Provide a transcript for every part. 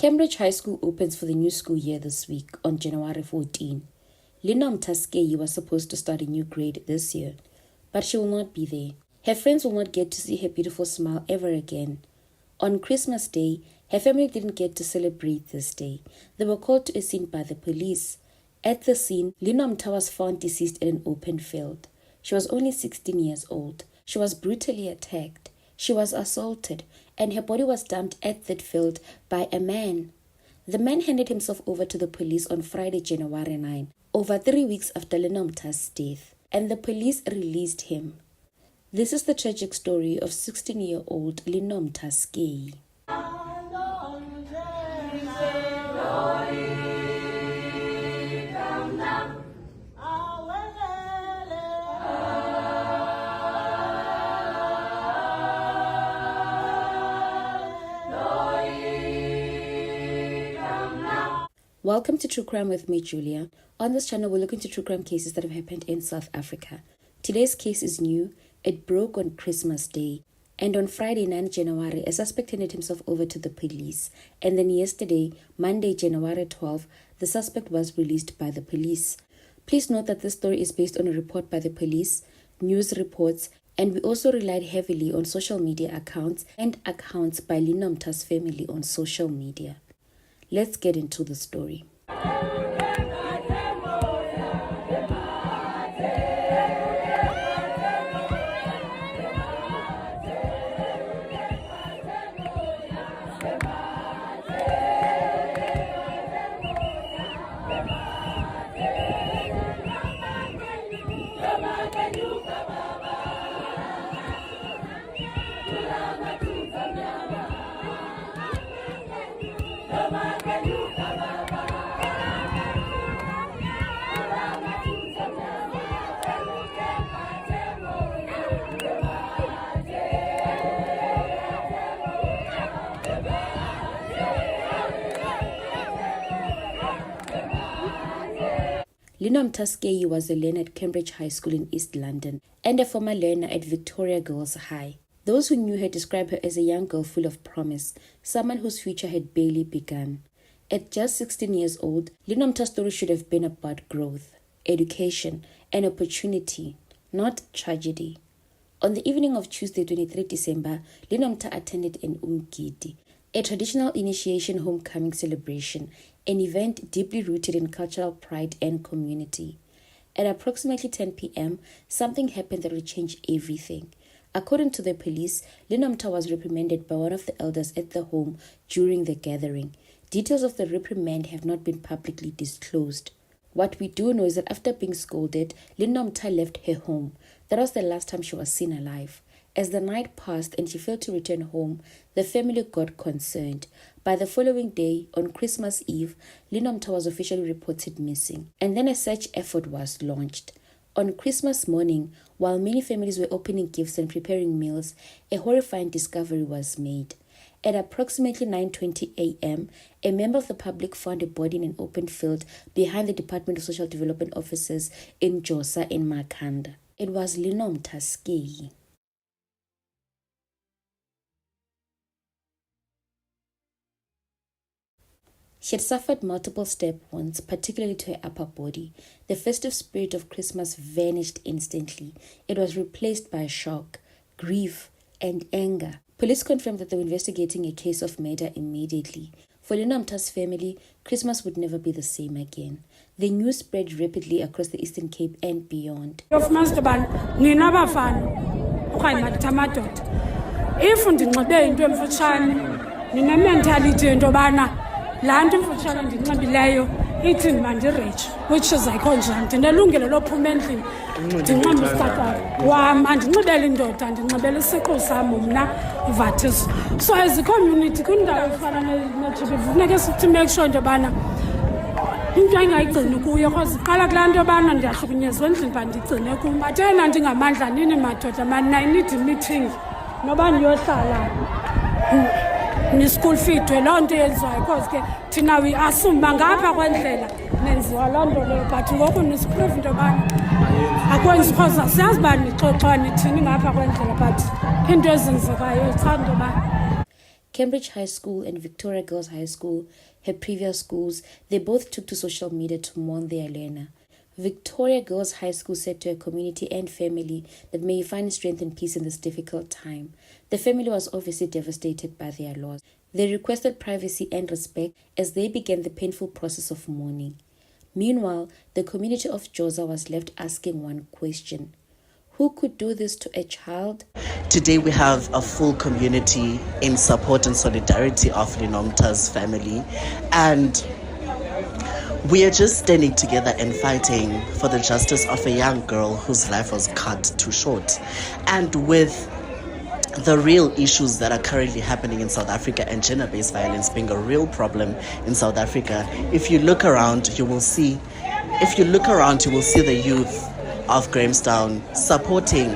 Cambridge High School opens for the new school year this week on January 14. Linomtha Skei was supposed to start a new grade this year, but she will not be there. Her friends will not get to see her beautiful smile ever again. On Christmas Day, her family didn't get to celebrate this day. They were called to a scene by the police. At the scene, Linomtha was found deceased in an open field. She was only 16 years old. She was brutally attacked. She was assaulted, and her body was dumped at that field by a man. The man handed himself over to the police on Friday, January 9, over 3 weeks after Linomtha's death, and the police released him. This is the tragic story of 16-year-old Linomtha Skei. Welcome to True Crime with me, Julia. On this channel, we're looking into true crime cases that have happened in South Africa. Today's case is new. It broke on Christmas Day. And on Friday, 9 January, a suspect handed himself over to the police. And then yesterday, Monday, January 12, the suspect was released by the police. Please note that this story is based on a report by the police, news reports, and we also relied heavily on social media accounts and accounts by Linomtha's family on social media. Let's get into the story. Linomtha Skei was a learner at Cambridge High School in East London and a former learner at Victoria Girls High. Those who knew her described her as a young girl full of promise, someone whose future had barely begun. At just 16 years old, Linomtha's story should have been about growth, education, and opportunity, not tragedy. On the evening of Tuesday, 23 December, Linomtha attended an Umgidi, a traditional initiation homecoming celebration, an event deeply rooted in cultural pride and community. At approximately 10 p.m., something happened that would change everything. According to the police, Linomtha was reprimanded by one of the elders at the home during the gathering. Details of the reprimand have not been publicly disclosed. What we do know is that after being scolded, Linomtha left her home. That was the last time she was seen alive. As the night passed and she failed to return home, the family got concerned. By the following day, on Christmas Eve, Linomtha was officially reported missing, and then a search effort was launched. On Christmas morning, while many families were opening gifts and preparing meals, a horrifying discovery was made. At approximately 9:20 a.m., a member of the public found a body in an open field behind the Department of Social Development offices in Josa in Makhanda. It was Linomtha Skei. She had suffered multiple stab wounds, particularly to her upper body. The festive spirit of Christmas vanished instantly. It was replaced by shock, grief, and anger. Police confirmed that they were investigating a case of murder immediately. For Linomtha's family, Christmas would never be the same again. The news spread rapidly across the Eastern Cape and beyond. If ndinxibe into emfutshane nine-mentality into yobana laa nto imfutshane ndinxibileyo ithi mandirich, which is ayikho njani. Ndinelungelo lophuma endlini ndinxibe isikapana wam, andinxibele indoda, ndinxibele isiqu sam mna uvathiso. So as a community kwindawo efana neGBV funeke sithi make sure into yobana into engayigcini kuyo, because iqala kulaa nto yobana ndiyahlukunyezwa endlini uba ndigcine kum. But yena ndingamandla nini madoda, mani I need meeting noba ndiyohlala ni-school feedwe. Loo nto yenziwayo because ke thina we assume bangapha kwendlela nenziwa loo nto leyo, but ngoku nisiprove into yobana akwenzi because siyazi uba nixoxwa nithini ngapha kwendlela, but into ezenzekayo ichanda into yobana Cambridge High School and Victoria Girls High School, her previous schools, they both took to social media to mourn their learner. Victoria Girls High School said to her community and family that may you find strength and peace in this difficult time. The family was obviously devastated by their loss. They requested privacy and respect as they began the painful process of mourning. Meanwhile, the community of Joza was left asking one question. Who could do this to a child? Today we have a full community in support and solidarity of Linomta's family, and we are just standing together and fighting for the justice of a young girl whose life was cut too short. And with the real issues that are currently happening in South Africa and gender-based violence being a real problem in South Africa, if you look around, you will see the youth of Grahamstown supporting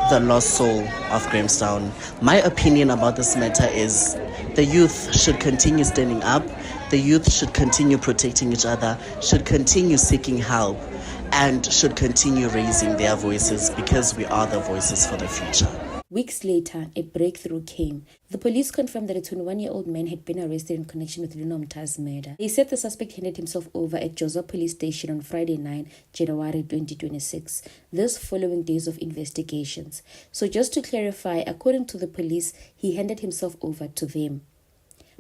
the lost soul of Grahamstown. My opinion about this matter is the youth should continue standing up, the youth should continue protecting each other, should continue seeking help, and should continue raising their voices because we are the voices for the future. Weeks later, a breakthrough came. The police confirmed that a 21-year-old man had been arrested in connection with Linomta's murder. They said the suspect handed himself over at Joza Police Station on Friday 9 January 2026, this following days of investigations. So just to clarify, according to the police, he handed himself over to them.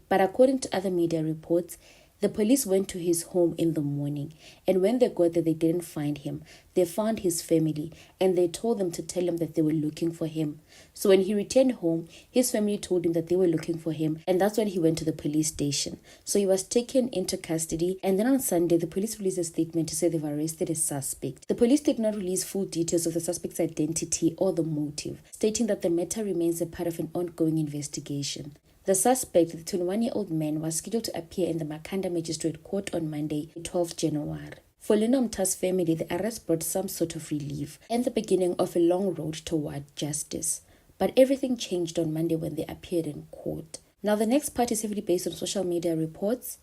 But according to other media reports, the police went to his home in the morning, and when they got there, they didn't find him. They found his family, and they told them to tell him that they were looking for him. So when he returned home, his family told him that they were looking for him, and that's when he went to the police station. So he was taken into custody, and then on Sunday, the police released a statement to say they've arrested a suspect. The police did not release full details of the suspect's identity or the motive, stating that the matter remains a part of an ongoing investigation. The suspect, the 21-year-old man, was scheduled to appear in the Makhanda Magistrate Court on Monday, 12 January. For Linomta's family, the arrest brought some sort of relief and the beginning of a long road toward justice. But everything changed on Monday when they appeared in court. Now, the next part is heavily based on social media reports.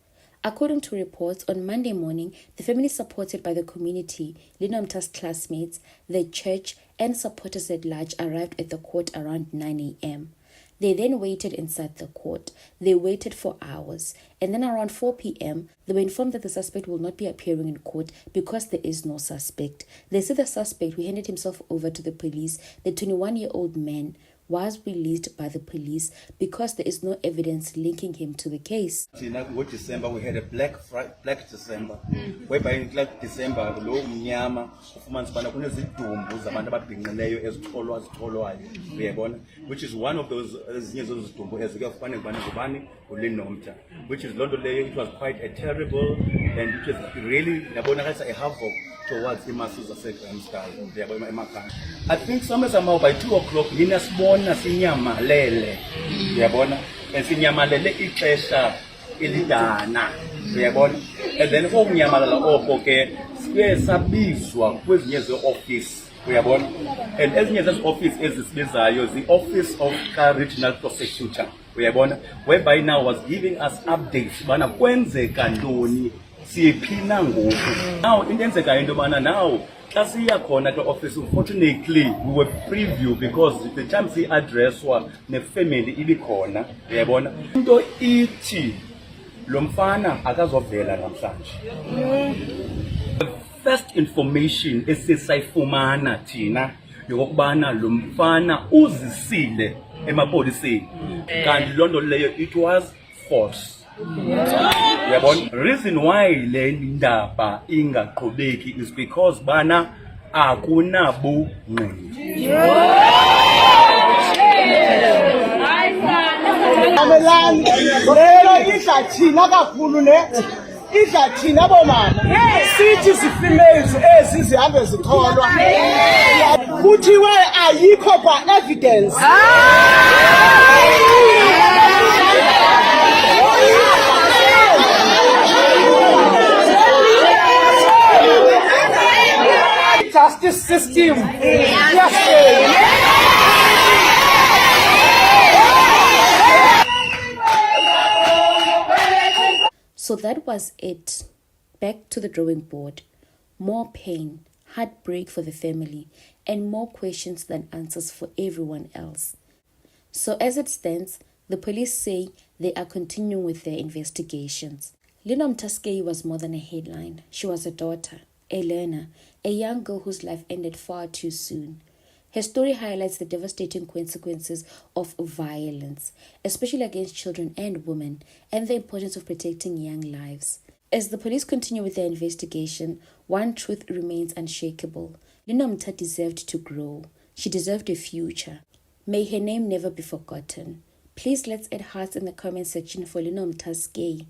According to reports, on Monday morning, the family supported by the community, Linomta's classmates, the church, and supporters at large arrived at the court around 9 a.m. They then waited inside the court. They waited for hours. And then around 4 p.m., they were informed that the suspect will not be appearing in court because there is no suspect. They said the suspect, who handed himself over to the police, the 21-year-old man, was released by the police because there is no evidence linking him to the case. In December, we had a black December, whereby in Black December, lo mnyama ufumanisa bana kunezidumbu zabantu ababhinqileyo ezitholwayo uyabona, which is one of those ezinye zozo zidumbu ezikufane kubana ngubani uLinomta, which is lonto leyo. It was quite a terrible, and it was really nabonakalisa a havoc towards imasses aseGrahamstown uyabona emakhaya. I think somewhere somehow by 2 o'clock yina sibona sinyamalele uyabona, esinyamalele ixesha elidana uyabona, and then okunyamalala oko ke siye sabizwa kwezinye ze-office uyabona, and ezinye zezi-office ezisibizayo the-office of regional prosecutor uyabona, whereby now was giving us updates bana kwenzeka ntoni siphina ngoku. Now into enzeka into bana now xa siya khona ke office, unfortunately we were preview because the time si addresswa ne-family ibikhona uyabona, into ithi lo mfana akazovela namhlanje. The first information esisayifumana thina yokubana lo mfana uzisile emapoliseni, kanti lonto leyo it was false. Yabona, reason why le ndaba ingaqhubeki is because bana akunabungqina. Amelani lelo idla thina kakhulu ne idla thina bomama sithi si-females ezi zihambe zikholwa kuthiwe ayikho kwa evidence. Justice system. Yes. So that was it. Back to the drawing board. More pain, heartbreak for the family, and more questions than answers for everyone else. So as it stands, The police say they are continuing with their investigations. Linomta Skei was more than a headline. She was a daughter, a learner, a young girl whose life ended far too soon. Her story highlights the devastating consequences of violence, especially against children and women, and the importance of protecting young lives. As the police continue with their investigation, one truth remains unshakable. Linomta deserved to grow. She deserved a future. May her name never be forgotten. Please let's add hearts in the comment section for Linomta Skei.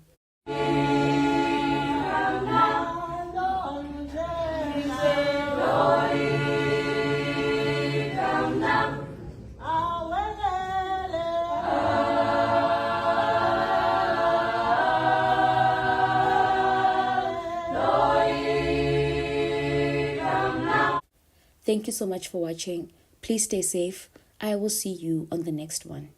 Thank you so much for watching. Please stay safe. I will see you on the next one.